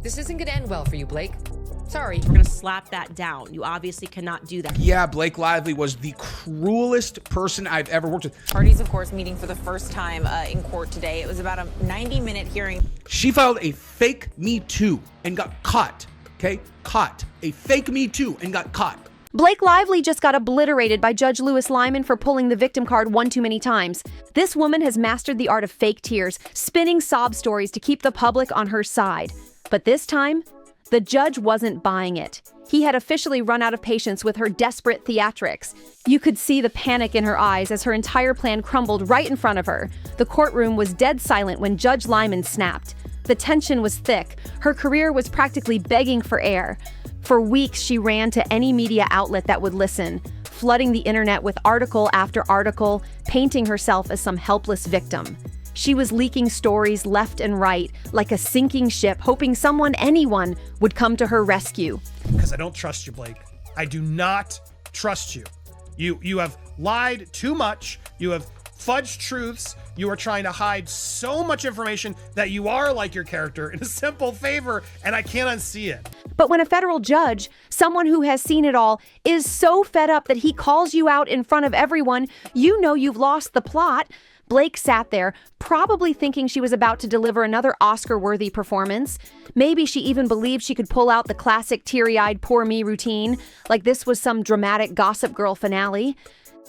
This isn't gonna end well for you, Blake. Sorry. We're gonna slap that down. You obviously cannot do that. Yeah, Blake Lively was the cruelest person I've ever worked with. Parties, of course, meeting for the first time in court today. It was about a 90-minute hearing. She filed a fake Me Too and got caught, okay? Caught. A fake Me Too and got caught. Blake Lively just got obliterated by Judge Lewis Lyman for pulling the victim card one too many times. This woman has mastered the art of fake tears, spinning sob stories to keep the public on her side. But this time, the judge wasn't buying it. He had officially run out of patience with her desperate theatrics. You could see the panic in her eyes as her entire plan crumbled right in front of her. The courtroom was dead silent when Judge Lyman snapped. The tension was thick. Her career was practically begging for air. For weeks, she ran to any media outlet that would listen, flooding the internet with article after article, painting herself as some helpless victim. She was leaking stories left and right, like a sinking ship, hoping someone, anyone, would come to her rescue. Because I don't trust you, Blake. I do not trust you. You have lied too much. You have fudged truths. You are trying to hide so much information that you are like your character in a simple favor, and I can't unsee it. But when a federal judge, someone who has seen it all, is so fed up that he calls you out in front of everyone, you know you've lost the plot. Blake sat there, probably thinking she was about to deliver another Oscar-worthy performance. Maybe she even believed she could pull out the classic teary-eyed poor me routine, like this was some dramatic Gossip Girl finale.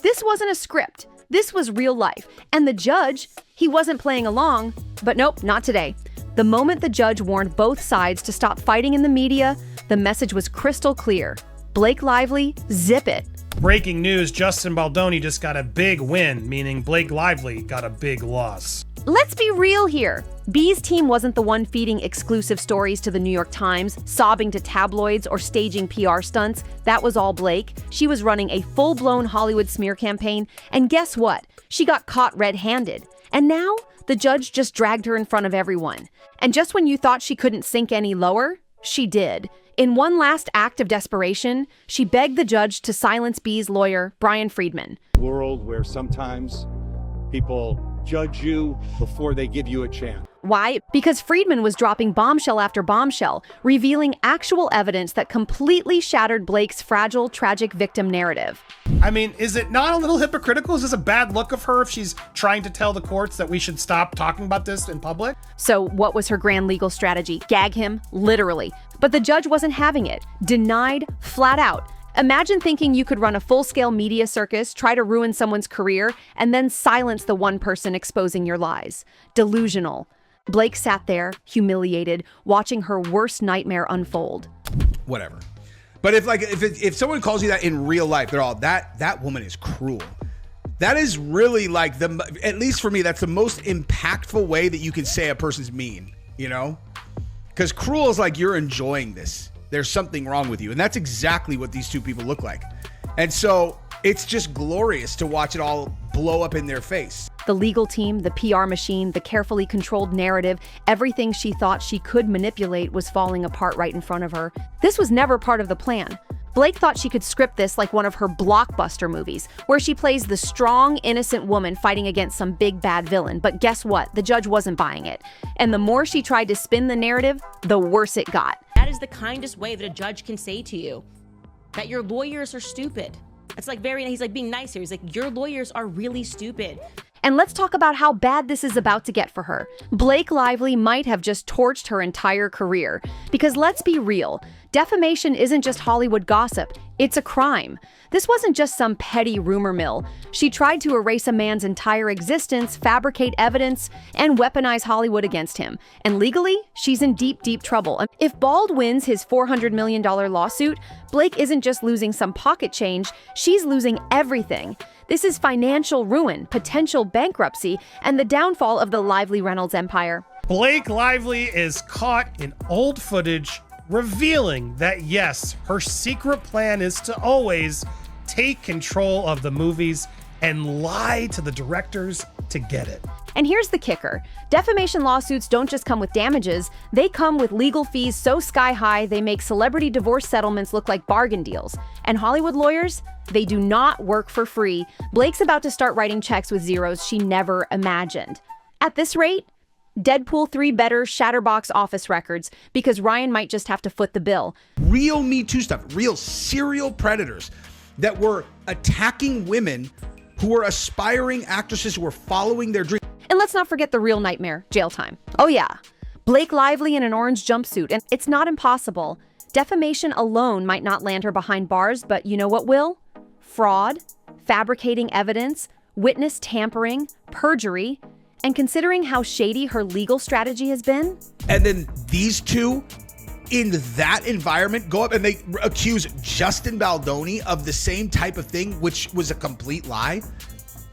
This wasn't a script. This was real life. And the judge, he wasn't playing along. But nope, not today. The moment the judge warned both sides to stop fighting in the media, the message was crystal clear. Blake Lively, zip it. Breaking news, Justin Baldoni just got a big win, meaning Blake Lively got a big loss. Let's be real here. B's team wasn't the one feeding exclusive stories to the New York Times, sobbing to tabloids, or staging PR stunts. That was all Blake. She was running a full-blown Hollywood smear campaign, and guess what? She got caught red-handed. And now, the judge just dragged her in front of everyone. And just when you thought she couldn't sink any lower, she did. In one last act of desperation, she begged the judge to silence B's lawyer, Brian Friedman. World where sometimes people judge you before they give you a chance. Why? Because Friedman was dropping bombshell after bombshell, revealing actual evidence that completely shattered Blake's fragile, tragic victim narrative. I mean, is it not a little hypocritical? Is this a bad look of her if she's trying to tell the courts that we should stop talking about this in public? So what was her grand legal strategy? Gag him? Literally. But the judge wasn't having it. Denied, flat out. Imagine thinking you could run a full-scale media circus, try to ruin someone's career, and then silence the one person exposing your lies. Delusional. Blake sat there, humiliated, watching her worst nightmare unfold. Whatever. But if someone calls you that in real life, they're all, that woman is cruel. That is really like at least for me, that's the most impactful way that you can say a person's mean, you know? Because cruel is like you're enjoying this. There's something wrong with you. And that's exactly what these two people look like. And so it's just glorious to watch it all blow up in their face. The legal team, the PR machine, the carefully controlled narrative, everything she thought she could manipulate was falling apart right in front of her. This was never part of the plan. Blake thought she could script this like one of her blockbuster movies, where she plays the strong, innocent woman fighting against some big bad villain. But guess what? The judge wasn't buying it. And the more she tried to spin the narrative, the worse it got. That is the kindest way that a judge can say to you that your lawyers are stupid. It's like he's like being nice here. He's like, your lawyers are really stupid. And let's talk about how bad this is about to get for her. Blake Lively might have just torched her entire career. Because let's be real, defamation isn't just Hollywood gossip, it's a crime. This wasn't just some petty rumor mill. She tried to erase a man's entire existence, fabricate evidence, and weaponize Hollywood against him. And legally, she's in deep, deep trouble. If Bald wins his $400 million lawsuit, Blake isn't just losing some pocket change, she's losing everything. This is financial ruin, potential bankruptcy, and the downfall of the Lively Reynolds empire. Blake Lively is caught in old footage revealing that yes, her secret plan is to always take control of the movies and lie to the directors to get it. And here's the kicker. Defamation lawsuits don't just come with damages, they come with legal fees so sky high they make celebrity divorce settlements look like bargain deals. And Hollywood lawyers, they do not work for free. Blake's about to start writing checks with zeros she never imagined. At this rate, Deadpool 3 better Shatterbox office records because Ryan might just have to foot the bill. Real Me Too stuff, real serial predators that were attacking women who were aspiring actresses who were following their dream. And let's not forget the real nightmare, jail time. Oh yeah, Blake Lively in an orange jumpsuit, and it's not impossible. Defamation alone might not land her behind bars, but you know what will? Fraud, fabricating evidence, witness tampering, perjury, and considering how shady her legal strategy has been. And then these two in that environment go up and they accuse Justin Baldoni of the same type of thing, which was a complete lie.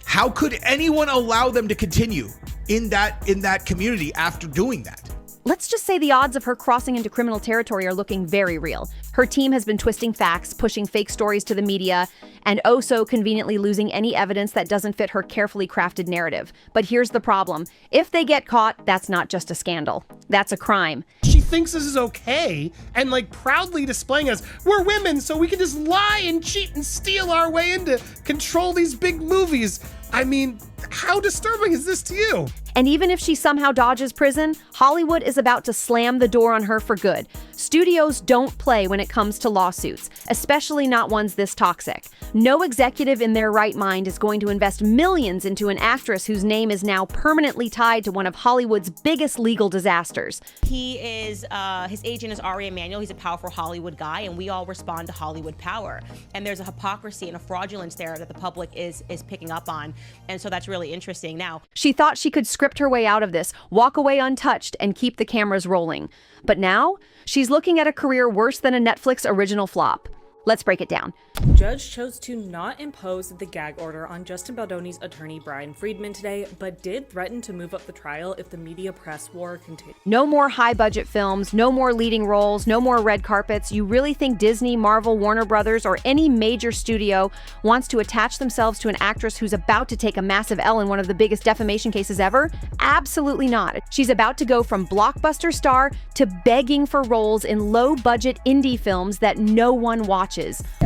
How could anyone allow them to continue in that community after doing that? Let's just say the odds of her crossing into criminal territory are looking very real. Her team has been twisting facts, pushing fake stories to the media, and oh so conveniently losing any evidence that doesn't fit her carefully crafted narrative. But here's the problem. If they get caught, that's not just a scandal. That's a crime. She thinks this is okay and like proudly displaying us. We're women, so we can just lie and cheat and steal our way into control these big movies. I mean, how disturbing is this to you? And even if she somehow dodges prison, Hollywood is about to slam the door on her for good. Studios don't play when it comes to lawsuits, especially not ones this toxic. No executive in their right mind is going to invest millions into an actress whose name is now permanently tied to one of Hollywood's biggest legal disasters. He is, his agent is Ari Emanuel. He's a powerful Hollywood guy, and we all respond to Hollywood power. And there's a hypocrisy and a fraudulence there that the public is picking up on. And so that's really interesting. Now, she thought she could script her way out of this, walk away untouched, and keep the cameras rolling. But now, she's looking at a career worse than a Netflix original flop. Let's break it down. Judge chose to not impose the gag order on Justin Baldoni's attorney Brian Friedman today, but did threaten to move up the trial if the media press war continued. No more high-budget films, no more leading roles, no more red carpets. You really think Disney, Marvel, Warner Brothers, or any major studio wants to attach themselves to an actress who's about to take a massive L in one of the biggest defamation cases ever? Absolutely not. She's about to go from blockbuster star to begging for roles in low-budget indie films that no one watches.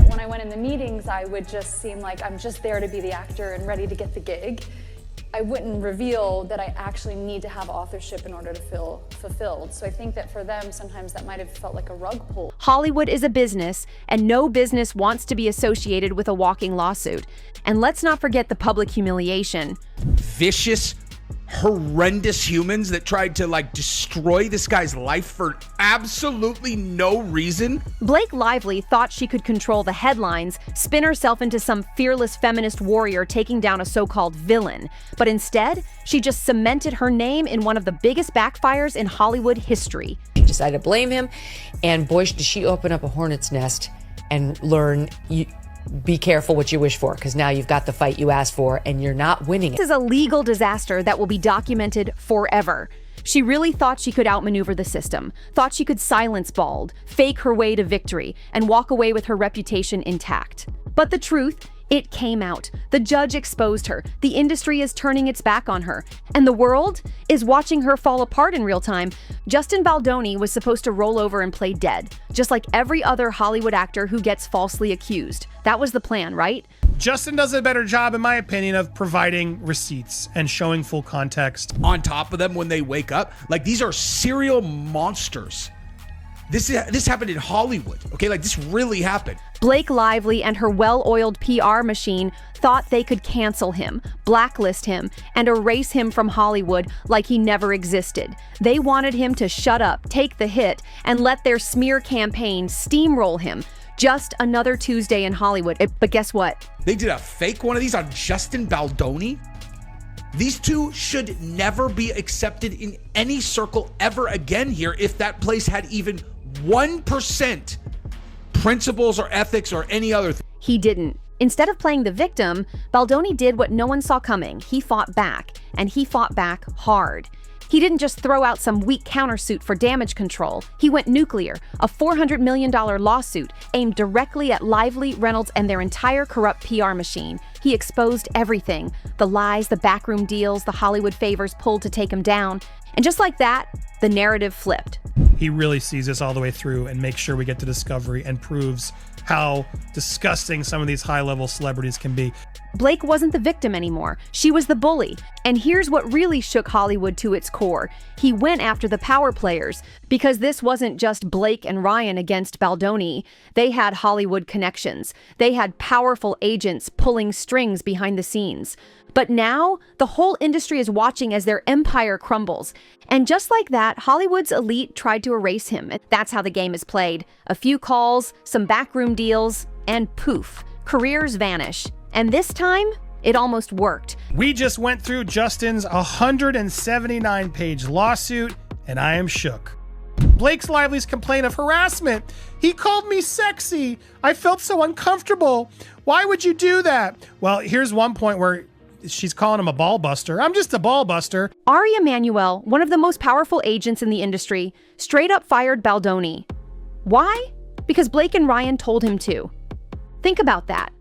When I went in the meetings, I would just seem like I'm just there to be the actor and ready to get the gig. I wouldn't reveal that I actually need to have authorship in order to feel fulfilled. So I think that for them, sometimes that might have felt like a rug pull. Hollywood is a business, and no business wants to be associated with a walking lawsuit. And let's not forget the public humiliation. Vicious, horrendous humans that tried to like destroy this guy's life for absolutely no reason. Blake Lively thought she could control the headlines, spin herself into some fearless feminist warrior taking down a so-called villain. But instead, she just cemented her name in one of the biggest backfires in Hollywood history. She decided to blame him, and boy, did she open up a hornet's nest and learn be careful what you wish for, because now you've got the fight you asked for and you're not winning it. This is a legal disaster that will be documented forever. She really thought she could outmaneuver the system, thought she could silence Bald, fake her way to victory, and walk away with her reputation intact. But the truth, it came out. The judge exposed her. The industry is turning its back on her. And the world is watching her fall apart in real time. Justin Baldoni was supposed to roll over and play dead, just like every other Hollywood actor who gets falsely accused. That was the plan, right? Justin does a better job, in my opinion, of providing receipts and showing full context. On top of them when they wake up, like these are serial monsters. This happened in Hollywood, okay? Like this really happened. Blake Lively and her well-oiled PR machine thought they could cancel him, blacklist him, and erase him from Hollywood like he never existed. They wanted him to shut up, take the hit, and let their smear campaign steamroll him. Just another Tuesday in Hollywood. But guess what? They did a fake one of these on Justin Baldoni. These two should never be accepted in any circle ever again here if that place had even 1% principles or ethics or any other thing. He didn't. Instead of playing the victim, Baldoni did what no one saw coming. He fought back, and he fought back hard. He didn't just throw out some weak countersuit for damage control. He went nuclear, a $400 million lawsuit aimed directly at Lively, Reynolds, and their entire corrupt PR machine. He exposed everything. The lies, the backroom deals, the Hollywood favors pulled to take him down. And just like that, the narrative flipped. He really sees this all the way through and makes sure we get to discovery and proves how disgusting some of these high-level celebrities can be. Blake wasn't the victim anymore. She was the bully. And here's what really shook Hollywood to its core. He went after the power players, because this wasn't just Blake and Ryan against Baldoni. They had Hollywood connections. They had powerful agents pulling strings behind the scenes. But now, the whole industry is watching as their empire crumbles. And just like that, Hollywood's elite tried to erase him. That's how the game is played. A few calls, some backroom deals, and poof, careers vanish. And this time, it almost worked. We just went through Justin's 179-page lawsuit, and I am shook. Blake's Lively's complaint of harassment. He called me sexy. I felt so uncomfortable. Why would you do that? Well, here's one point where she's calling him a ball buster. I'm just a ball buster. Ari Emanuel, one of the most powerful agents in the industry, straight up fired Baldoni. Why? Because Blake and Ryan told him to. Think about that.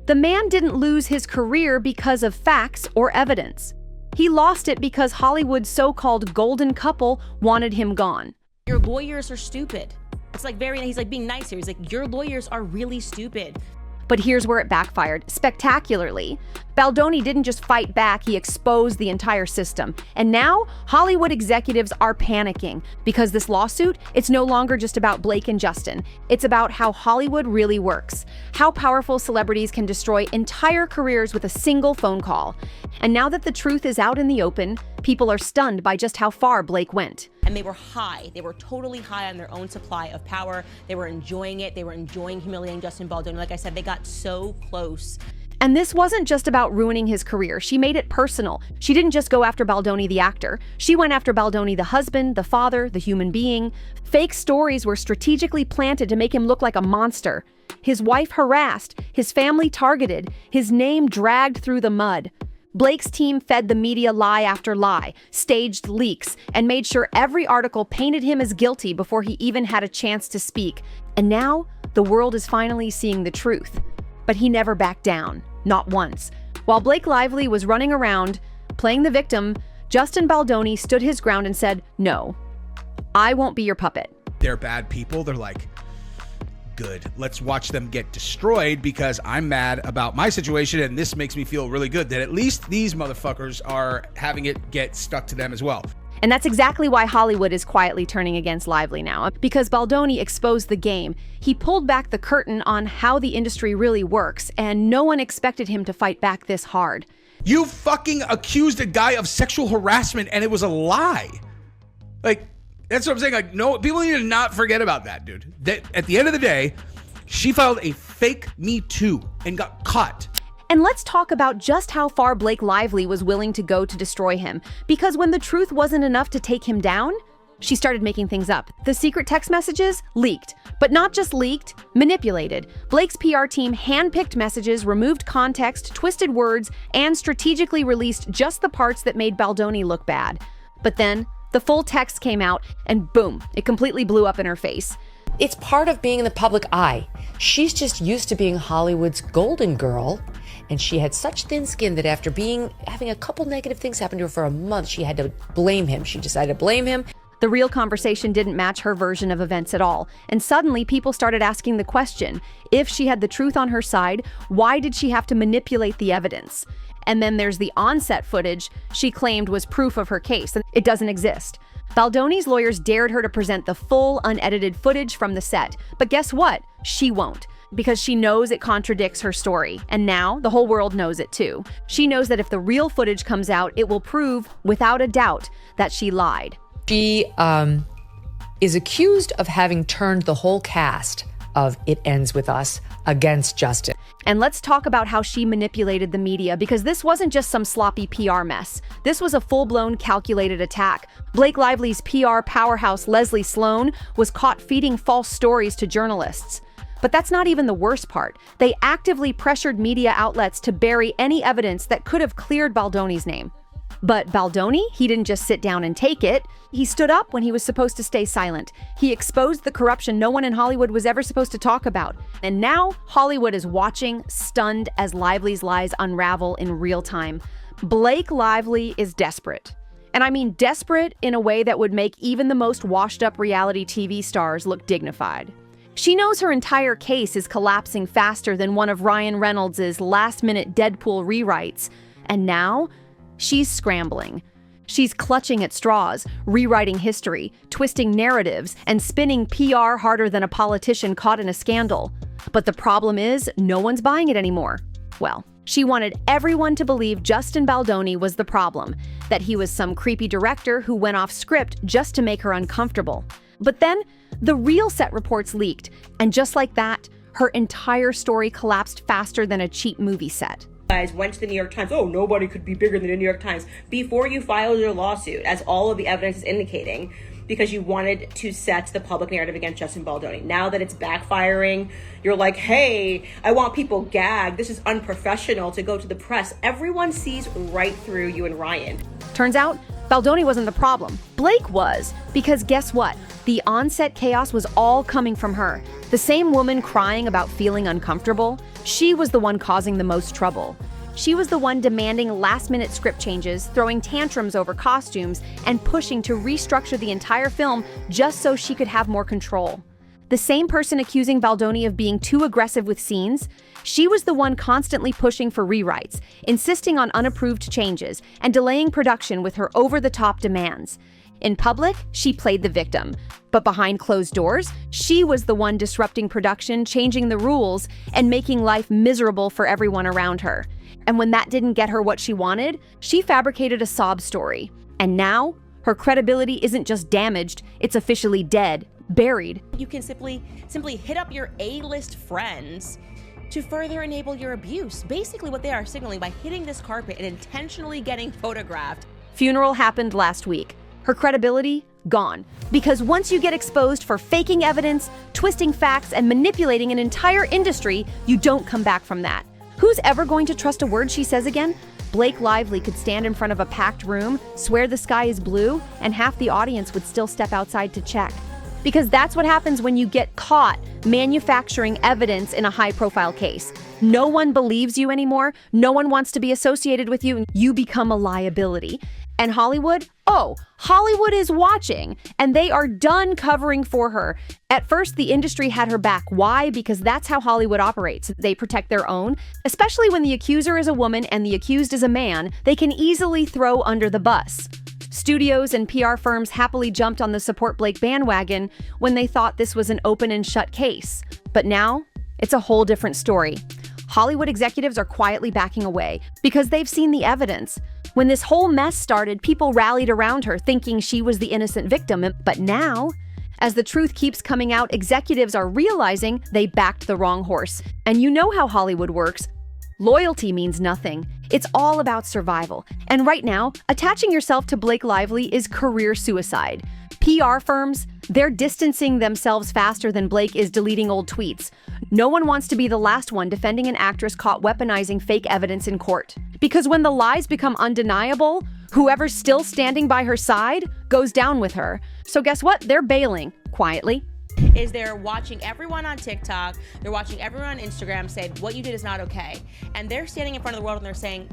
The man didn't lose his career because of facts or evidence. He lost it because Hollywood's so-called golden couple wanted him gone. Your lawyers are stupid. It's like he's like being nice here. He's like, your lawyers are really stupid. But here's where it backfired spectacularly. Baldoni didn't just fight back, he exposed the entire system. And now, Hollywood executives are panicking because this lawsuit, it's no longer just about Blake and Justin. It's about how Hollywood really works, how powerful celebrities can destroy entire careers with a single phone call. And now that the truth is out in the open, people are stunned by just how far Blake went. And they were high. They were totally high on their own supply of power. They were enjoying it. They were enjoying humiliating Justin Baldoni. Like I said, they got so close. And this wasn't just about ruining his career. She made it personal. She didn't just go after Baldoni the actor. She went after Baldoni the husband, the father, the human being. Fake stories were strategically planted to make him look like a monster. His wife harassed, his family targeted, his name dragged through the mud. Blake's team fed the media lie after lie, staged leaks, and made sure every article painted him as guilty before he even had a chance to speak. And now, the world is finally seeing the truth. But he never backed down, not once. While Blake Lively was running around, playing the victim, Justin Baldoni stood his ground and said, "No, I won't be your puppet." They're bad people. They're like, good. Let's watch them get destroyed because I'm mad about my situation, and this makes me feel really good that at least these motherfuckers are having it get stuck to them as well. And that's exactly why Hollywood is quietly turning against Lively now, because Baldoni exposed the game. He pulled back the curtain on how the industry really works, and no one expected him to fight back this hard. You fucking accused a guy of sexual harassment, and it was a lie. Like, that's what I'm saying. Like, no, people need to not forget about that, dude. That at the end of the day, she filed a fake Me Too and got caught. And let's talk about just how far Blake Lively was willing to go to destroy him. Because when the truth wasn't enough to take him down, she started making things up. The secret text messages leaked, but not just leaked, manipulated. Blake's PR team handpicked messages, removed context, twisted words, and strategically released just the parts that made Baldoni look bad. But then, the full text came out, and boom, it completely blew up in her face. It's part of being in the public eye. She's just used to being Hollywood's golden girl, and she had such thin skin that after having a couple negative things happen to her for a month, she had to blame him. She decided to blame him. The real conversation didn't match her version of events at all, and suddenly people started asking the question, if she had the truth on her side, why did she have to manipulate the evidence? And then there's the on-set footage she claimed was proof of her case, and it doesn't exist. Baldoni's lawyers dared her to present the full, unedited footage from the set, but guess what? She won't. Because she knows it contradicts her story. And now, the whole world knows it too. She knows that if the real footage comes out, it will prove, without a doubt, that she lied. She is accused of having turned the whole cast of It Ends With Us against Justin. And let's talk about how she manipulated the media, because this wasn't just some sloppy PR mess. This was a full-blown calculated attack. Blake Lively's PR powerhouse, Leslie Sloan, was caught feeding false stories to journalists. But that's not even the worst part. They actively pressured media outlets to bury any evidence that could have cleared Baldoni's name. But Baldoni, he didn't just sit down and take it. He stood up when he was supposed to stay silent. He exposed the corruption no one in Hollywood was ever supposed to talk about. And now Hollywood is watching, stunned as Lively's lies unravel in real time. Blake Lively is desperate. And I mean desperate in a way that would make even the most washed-up reality TV stars look dignified. She knows her entire case is collapsing faster than one of Ryan Reynolds' last-minute Deadpool rewrites. And now, she's scrambling. She's clutching at straws, rewriting history, twisting narratives, and spinning PR harder than a politician caught in a scandal. But the problem is, no one's buying it anymore. Well, she wanted everyone to believe Justin Baldoni was the problem, that he was some creepy director who went off script just to make her uncomfortable. But then, the real set reports leaked, and just like that, her entire story collapsed faster than a cheap movie set. Guys went to the New York Times. Oh, nobody could be bigger than the New York Times before you filed your lawsuit, as all of the evidence is indicating, because you wanted to set the public narrative against Justin Baldoni. Now that it's backfiring, you're like, hey, I want people gagged. This is unprofessional to go to the press. Everyone sees right through you and Ryan. Turns out, Baldoni wasn't the problem. Blake was, because guess what? The on-set chaos was all coming from her. The same woman crying about feeling uncomfortable, she was the one causing the most trouble. She was the one demanding last-minute script changes, throwing tantrums over costumes, and pushing to restructure the entire film just so she could have more control. The same person accusing Baldoni of being too aggressive with scenes, she was the one constantly pushing for rewrites, insisting on unapproved changes, and delaying production with her over-the-top demands. In public, she played the victim. But behind closed doors, she was the one disrupting production, changing the rules, and making life miserable for everyone around her. And when that didn't get her what she wanted, she fabricated a sob story. And now, her credibility isn't just damaged, it's officially dead, buried. You can simply hit up your A-list friends to further enable your abuse. Basically what they are signaling by hitting this carpet and intentionally getting photographed. Funeral happened last week. Her credibility, gone. Because once you get exposed for faking evidence, twisting facts, and manipulating an entire industry, you don't come back from that. Who's ever going to trust a word she says again? Blake Lively could stand in front of a packed room, swear the sky is blue, and half the audience would still step outside to check. Because that's what happens when you get caught manufacturing evidence in a high-profile case. No one believes you anymore, no one wants to be associated with you, and you become a liability. And Hollywood? Oh, Hollywood is watching, and they are done covering for her. At first, the industry had her back. Why? Because that's how Hollywood operates. They protect their own. Especially when the accuser is a woman and the accused is a man, they can easily throw under the bus. Studios and PR firms happily jumped on the Support Blake bandwagon when they thought this was an open and shut case. But now, it's a whole different story. Hollywood executives are quietly backing away because they've seen the evidence. When this whole mess started, people rallied around her thinking she was the innocent victim. But now, as the truth keeps coming out, executives are realizing they backed the wrong horse. And you know how Hollywood works. Loyalty means nothing. It's all about survival. And right now, attaching yourself to Blake Lively is career suicide. PR firms, they're distancing themselves faster than Blake is deleting old tweets. No one wants to be the last one defending an actress caught weaponizing fake evidence in court. Because when the lies become undeniable, whoever's still standing by her side goes down with her. So guess what? They're bailing, quietly. Is they're watching everyone on TikTok, they're watching everyone on Instagram say, what you did is not okay. And they're standing in front of the world and they're saying,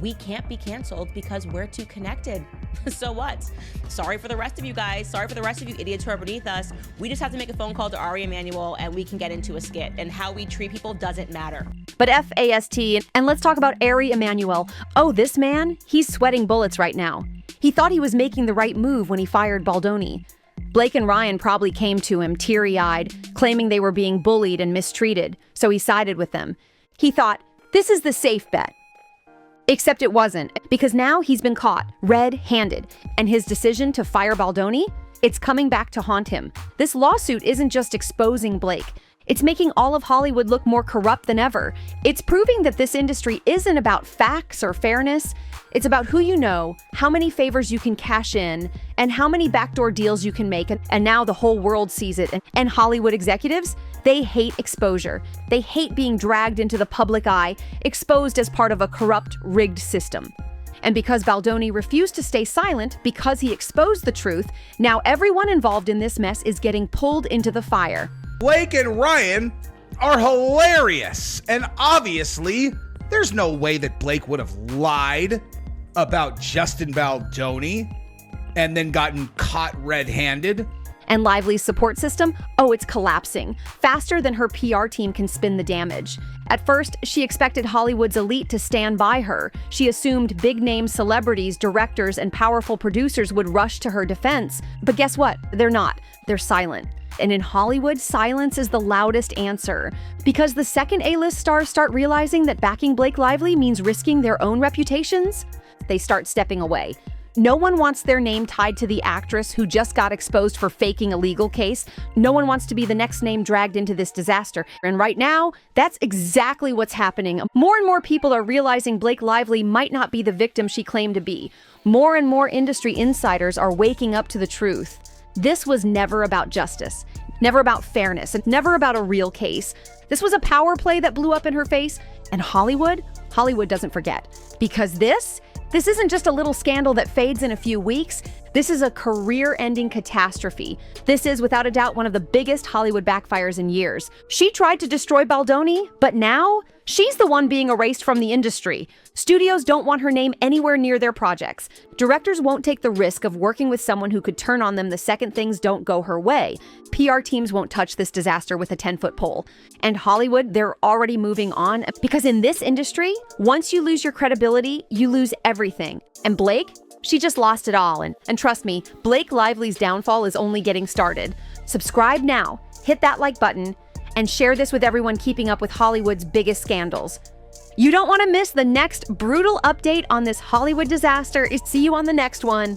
we can't be canceled because we're too connected. So what? Sorry for the rest of you guys. Sorry for the rest of you idiots who are beneath us. We just have to make a phone call to Ari Emanuel and we can get into a skit. And how we treat people doesn't matter. But FAST, and let's talk about Ari Emanuel. Oh, this man, he's sweating bullets right now. He thought he was making the right move when he fired Baldoni. Blake and Ryan probably came to him teary-eyed, claiming they were being bullied and mistreated, so he sided with them. He thought, this is the safe bet. Except it wasn't, because now he's been caught, red-handed, and his decision to fire Baldoni, it's coming back to haunt him. This lawsuit isn't just exposing Blake. It's making all of Hollywood look more corrupt than ever. It's proving that this industry isn't about facts or fairness. It's about who you know, how many favors you can cash in, and how many backdoor deals you can make. And now the whole world sees it. And Hollywood executives, they hate exposure. They hate being dragged into the public eye, exposed as part of a corrupt, rigged system. And because Baldoni refused to stay silent because he exposed the truth, now everyone involved in this mess is getting pulled into the fire. Blake and Ryan are hilarious. And obviously, there's no way that Blake would have lied about Justin Baldoni and then gotten caught red-handed. And Lively's support system? Oh, it's collapsing, faster than her PR team can spin the damage. At first, she expected Hollywood's elite to stand by her. She assumed big-name celebrities, directors, and powerful producers would rush to her defense. But guess what? They're not. They're silent. And in Hollywood, silence is the loudest answer. Because the second A-list stars start realizing that backing Blake Lively means risking their own reputations, they start stepping away. No one wants their name tied to the actress who just got exposed for faking a legal case. No one wants to be the next name dragged into this disaster. And right now, that's exactly what's happening. More and more people are realizing Blake Lively might not be the victim she claimed to be. More and more industry insiders are waking up to the truth. This was never about justice, never about fairness, and never about a real case. This was a power play that blew up in her face. And Hollywood doesn't forget. Because this isn't just a little scandal that fades in a few weeks. This is a career-ending catastrophe. This is, without a doubt, one of the biggest Hollywood backfires in years. She tried to destroy Baldoni, but now she's the one being erased from the industry. Studios don't want her name anywhere near their projects. Directors won't take the risk of working with someone who could turn on them the second things don't go her way. PR teams won't touch this disaster with a 10-foot pole. And Hollywood, they're already moving on, because in this industry, once you lose your credibility, you lose everything. And Blake? She just lost it all. And trust me, Blake Lively's downfall is only getting started. Subscribe now, hit that like button, and share this with everyone keeping up with Hollywood's biggest scandals. You don't want to miss the next brutal update on this Hollywood disaster. See you on the next one.